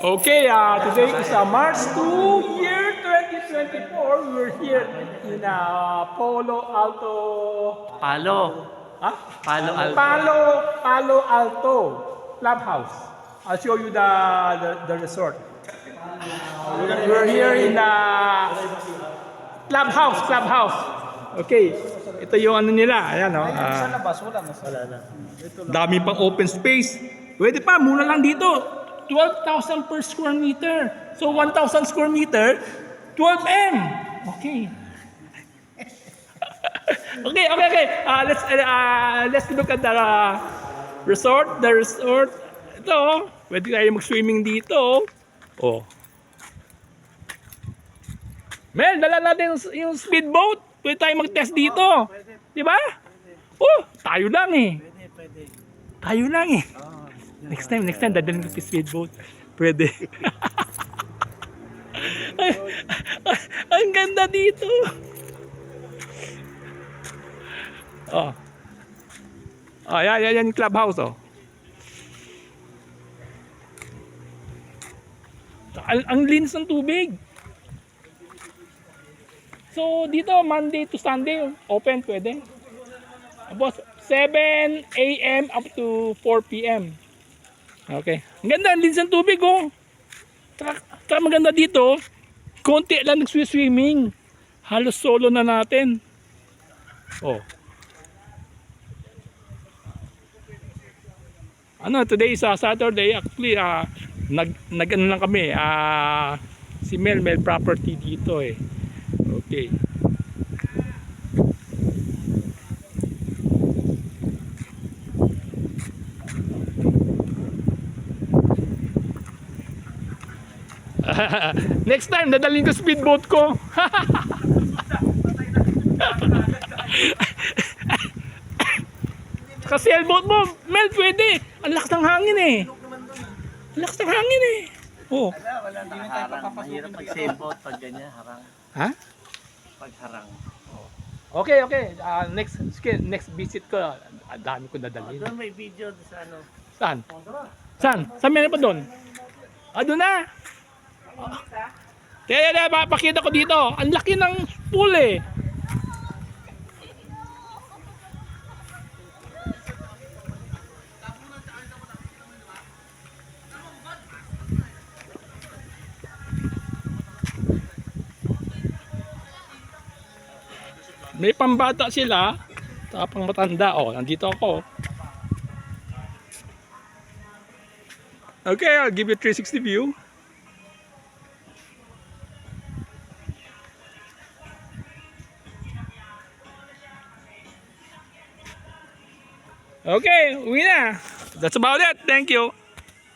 Okay, today is March 2, year 2024. We're here in Palo Alto. Palo. Huh? Palo Alto. Palo Alto Clubhouse. I'll show you the resort. We're here in Clubhouse. Okay, ito yung ano nila. Ayan, no? Wala na. Dami pang open space. Pwede pa, mura lang dito. 12,000 per square meter. So 1,000 square meter, 12M. Okay. Okay. Let's look at the resort. The resort. Ito, pwede tayo mag-swimming dito. Oh. Mel, dala natin yung speedboat. Pwede tayo mag-test dito. Di ba? Oh, tayo lang eh. Pwede. Tayo lang eh. Next time, dadalhin ko yung speedboat. Pwede. Ang ganda dito. Oh. Oh, yan yung clubhouse, oh. Ang linis ng tubig. So, dito, Monday to Sunday, open, pwede. Tapos, 7 a.m. up to 4 p.m. Okay. Ang ganda, ang linis ng tubig, oh. Tsaka maganda dito, konti lang nag-swimming. Halos solo na natin. Oh. Today is Saturday. Actually, nag-ano lang kami. Si Mel property dito eh. Okay. Next time, dadalhin ko speedboat ko. Kasi sailboat mo, Mel, pwede. Ang lakas ng hangin eh. Ang lakas ng hangin eh. Oh. Wala na harang. Mahirap mag-sailboat pag ganyan, harang. Ha? Pag harang. Okay. Next visit ko, ang dami ko dadalhin. Doon may video sa ano. Saan? Saan meron pa doon? Doon na. Kaya pakita ko dito. Ang laki ng pool eh. May pambata sila, saka pang matanda. Oh, nandito ako. Okay, I'll give you 360 view. Okay, uwi na. That's about it. Thank you.